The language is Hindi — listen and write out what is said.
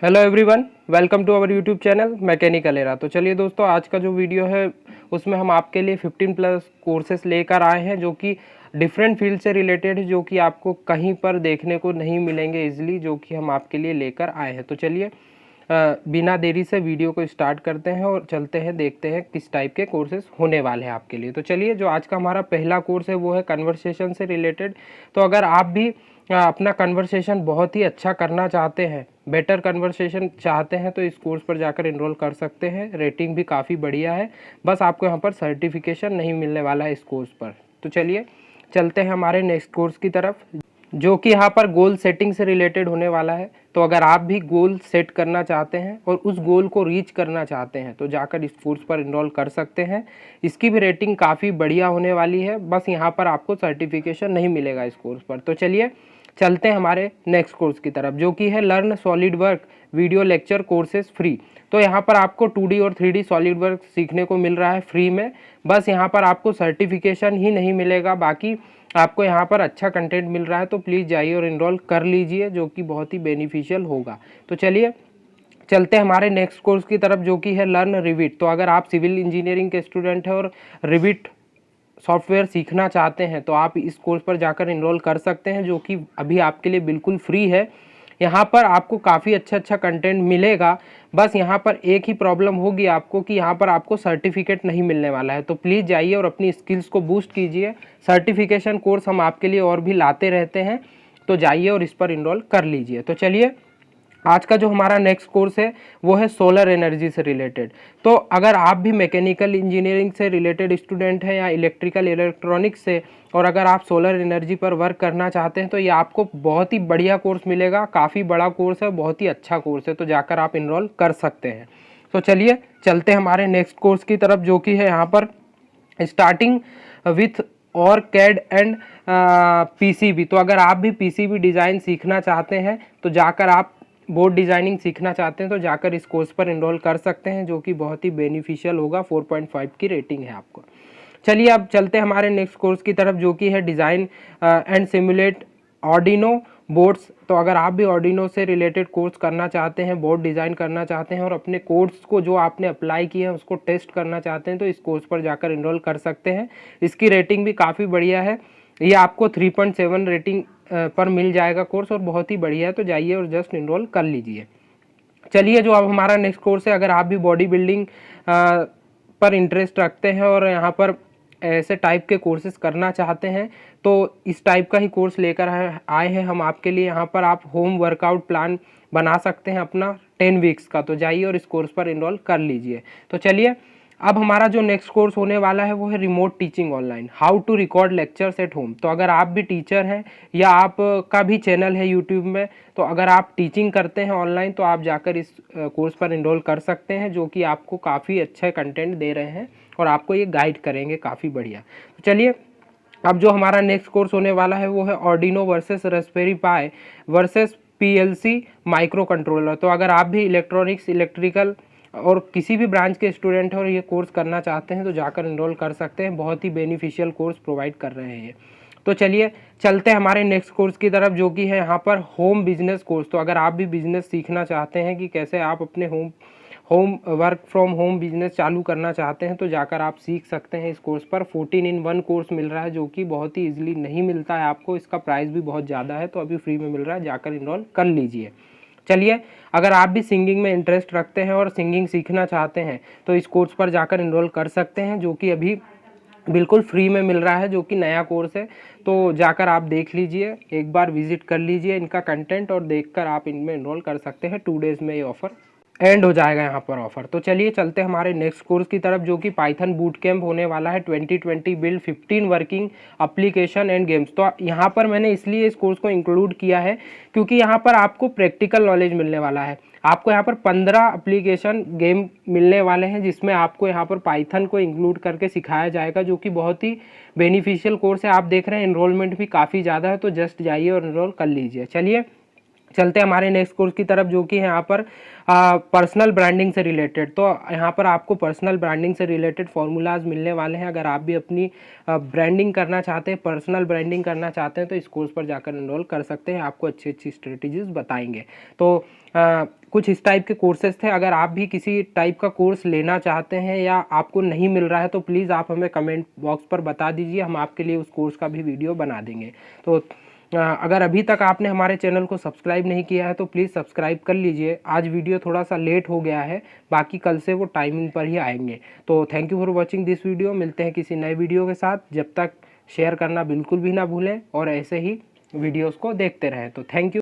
Hello everyone, welcome to our YouTube channel mechanical era. तो चलिए दोस्तों, आज का जो वीडियो है उसमें हम आपके लिए 15 प्लस कोर्सेस लेकर आए हैं जो कि डिफरेंट फील्ड से रिलेटेड है, जो कि आपको कहीं पर देखने को नहीं मिलेंगे इजीली, जो कि हम आपके लिए लेकर आए हैं। तो चलिए बिना देरी से वीडियो को स्टार्ट करते हैं और चलते हैं, देखते हैं किस टाइप के कोर्सेज होने वाले हैं आपके लिए। तो चलिए, जो आज का हमारा पहला कोर्स है वो है कन्वर्सेशन से रिलेटेड। तो अगर आप भी अपना कन्वर्सेशन बहुत ही अच्छा करना चाहते हैं, बेटर कन्वर्सेशन चाहते हैं, तो इस कोर्स पर जाकर इनरोल कर सकते हैं। रेटिंग भी काफ़ी बढ़िया है, बस आपको यहाँ पर सर्टिफिकेशन नहीं मिलने वाला है इस कोर्स पर। तो चलिए चलते हैं हमारे नेक्स्ट कोर्स की तरफ, जो कि यहाँ पर गोल सेटिंग से रिलेटेड होने वाला है। तो अगर आप भी गोल सेट करना चाहते हैं और उस गोल को रीच करना चाहते हैं तो जाकर इस कोर्स पर इनरोल कर सकते हैं। इसकी भी रेटिंग काफ़ी बढ़िया होने वाली है, बस यहाँ पर आपको सर्टिफिकेशन नहीं मिलेगा इस कोर्स पर। तो चलिए चलते हैं हमारे नेक्स्ट कोर्स की तरफ, जो कि है learn solid work video lecture courses free. तो यहाँ पर आपको 2D और 3D सॉलिड वर्क सीखने को मिल रहा है फ्री में। बस यहाँ पर आपको सर्टिफिकेशन ही नहीं मिलेगा, बाकी आपको यहाँ पर अच्छा कंटेंट मिल रहा है। तो प्लीज़ जाइए और इनरोल कर लीजिए, जो कि बहुत ही बेनिफिशियल होगा। तो चलिए चलते हैं हमारे नेक्स्ट कोर्स की तरफ, जो कि है लर्न रिविट। तो अगर आप सिविल इंजीनियरिंग के स्टूडेंट हैं और रिविट सॉफ्टवेयर सीखना चाहते हैं तो आप इस कोर्स पर जाकर इनरोल कर सकते हैं, जो कि अभी आपके लिए बिल्कुल फ्री है। यहाँ पर आपको काफ़ी अच्छा कंटेंट मिलेगा। बस यहाँ पर एक ही प्रॉब्लम होगी आपको कि यहाँ पर आपको सर्टिफिकेट नहीं मिलने वाला है। तो प्लीज़ जाइए और अपनी स्किल्स को बूस्ट कीजिए। सर्टिफिकेशन कोर्स हम आपके लिए और भी लाते रहते हैं, तो जाइए और इस पर इनरोल कर लीजिए। तो चलिए, आज का जो हमारा नेक्स्ट कोर्स है वो है सोलर एनर्जी से रिलेटेड। तो अगर आप भी मैकेनिकल इंजीनियरिंग से रिलेटेड स्टूडेंट हैं या इलेक्ट्रिकल इलेक्ट्रॉनिक्स से, और अगर आप सोलर एनर्जी पर वर्क करना चाहते हैं तो ये आपको बहुत ही बढ़िया कोर्स मिलेगा। काफ़ी बड़ा कोर्स है, बहुत ही अच्छा कोर्स है, तो जाकर आप इनरोल कर सकते हैं। तो चलिए चलते हैं हमारे नेक्स्ट कोर्स की तरफ, जो कि है यहाँ पर स्टार्टिंग विथ और कैड एंड पीसीबी। तो अगर आप भी पीसीबी डिज़ाइन सीखना चाहते हैं तो जाकर आप बोर्ड डिज़ाइनिंग सीखना चाहते हैं तो जाकर इस कोर्स पर इनरोल कर सकते हैं, जो कि बहुत ही बेनिफिशियल होगा। 4.5 की रेटिंग है आपको। चलिए अब चलते हैं हमारे नेक्स्ट कोर्स की तरफ, जो कि है design and simulate Arduino boards. तो अगर आप भी आर्डिनो से रिलेटेड कोर्स करना चाहते हैं, बोर्ड डिज़ाइन करना चाहते हैं और अपने कोर्स को जो आपने अप्लाई किए हैं उसको टेस्ट करना चाहते हैं तो इस कोर्स पर जाकर इनरोल कर सकते हैं। इसकी रेटिंग भी काफ़ी बढ़िया है, ये आपको 3.7 रेटिंग पर मिल जाएगा कोर्स, और बहुत ही बढ़िया है। तो जाइए और जस्ट इनरोल कर लीजिए। चलिए, जो अब हमारा नेक्स्ट कोर्स है, अगर आप भी बॉडी बिल्डिंग पर इंटरेस्ट रखते हैं और यहाँ पर ऐसे टाइप के कोर्सेज करना चाहते हैं तो इस टाइप का ही कोर्स लेकर आए हैं हम आपके लिए। यहाँ पर आप होम वर्कआउट प्लान बना सकते हैं अपना 10 वीक्स का। तो जाइए और इस कोर्स पर इनरोल कर लीजिए। तो चलिए, अब हमारा जो नेक्स्ट कोर्स होने वाला है वो है remote teaching online, how to record lectures at home. तो अगर आप भी टीचर हैं या आप का भी चैनल है यूट्यूब में, तो अगर आप टीचिंग करते हैं ऑनलाइन तो आप जाकर इस कोर्स पर इनरोल कर सकते हैं, जो कि आपको काफ़ी अच्छा कंटेंट दे रहे हैं और आपको ये गाइड करेंगे काफ़ी बढ़िया। तो चलिए, अब जो हमारा नेक्स्ट कोर्स होने वाला है वो है आर्डिनो वर्सेस रास्पबेरी पाई वर्सेस पीएलसी माइक्रो कंट्रोलर। तो अगर आप भी इलेक्ट्रॉनिक्स इलेक्ट्रिकल और किसी भी ब्रांच के स्टूडेंट हैं और ये कोर्स करना चाहते हैं तो जाकर इनरोल कर सकते हैं। बहुत ही बेनिफिशियल कोर्स प्रोवाइड कर रहे हैं ये। तो चलिए चलते हैं हमारे नेक्स्ट कोर्स की तरफ, जो कि है यहाँ पर होम बिजनेस कोर्स। तो अगर आप भी बिजनेस सीखना चाहते हैं कि कैसे आप अपने home work from home business चालू करना चाहते हैं तो जाकर आप सीख सकते हैं इस कोर्स पर। 14-in-1 कोर्स मिल रहा है, जो कि बहुत ही इजीली नहीं मिलता है आपको। इसका प्राइस भी बहुत ज़्यादा है, तो अभी फ्री में मिल रहा है, जाकर इनरोल कर लीजिए। चलिए, अगर आप भी सिंगिंग में इंटरेस्ट रखते हैं और सिंगिंग सीखना चाहते हैं तो इस कोर्स पर जाकर इनरोल कर सकते हैं, जो कि अभी बिल्कुल फ्री में मिल रहा है, जो कि नया कोर्स है। तो जाकर आप देख लीजिए, एक बार विजिट कर लीजिए इनका कंटेंट और देखकर आप इनमें इनरोल कर सकते हैं। 2 डेज़ में ये ऑफ़र एंड हो जाएगा यहाँ पर ऑफर। तो चलिए चलते हैं हमारे नेक्स्ट कोर्स की तरफ, जो कि पाइथन बूट कैंप होने वाला है 2020 build 15 working application and games. तो यहाँ पर मैंने इसलिए इस कोर्स को इंक्लूड किया है क्योंकि यहाँ पर आपको प्रैक्टिकल नॉलेज मिलने वाला है। आपको यहाँ पर 15 एप्लीकेशन गेम मिलने वाले हैं, जिसमें आपको यहाँ पर पाइथन को इंक्लूड करके सिखाया जाएगा, जो कि बहुत ही बेनिफिशियल कोर्स है। आप देख रहे हैं इनरोलमेंट भी काफ़ी ज़्यादा है, तो जस्ट जाइए और इनरोल कर लीजिए। चलिए चलते हैं हमारे नेक्स्ट कोर्स की तरफ, जो कि यहाँ पर पर्सनल ब्रांडिंग से रिलेटेड। तो यहाँ पर आपको पर्सनल ब्रांडिंग से रिलेटेड फार्मूलाज मिलने वाले हैं। अगर आप भी अपनी ब्रांडिंग करना चाहते हैं, पर्सनल ब्रांडिंग करना चाहते हैं तो इस कोर्स पर जाकर इनरोल कर सकते हैं। आपको अच्छी अच्छी स्ट्रेटजीज बताएंगे। तो कुछ इस टाइप के कोर्सेज थे। अगर आप भी किसी टाइप का कोर्स लेना चाहते हैं या आपको नहीं मिल रहा है तो प्लीज़ आप हमें कमेंट बॉक्स पर बता दीजिए, हम आपके लिए उस कोर्स का भी वीडियो बना देंगे। तो अगर अभी तक आपने हमारे चैनल को सब्सक्राइब नहीं किया है तो प्लीज़ सब्सक्राइब कर लीजिए। आज वीडियो थोड़ा सा लेट हो गया है, बाकी कल से वो टाइमिंग पर ही आएंगे। तो thank you for watching this video. मिलते हैं किसी नए वीडियो के साथ। जब तक शेयर करना बिल्कुल भी ना भूलें और ऐसे ही वीडियोज़ को देखते रहें। तो थैंक यू।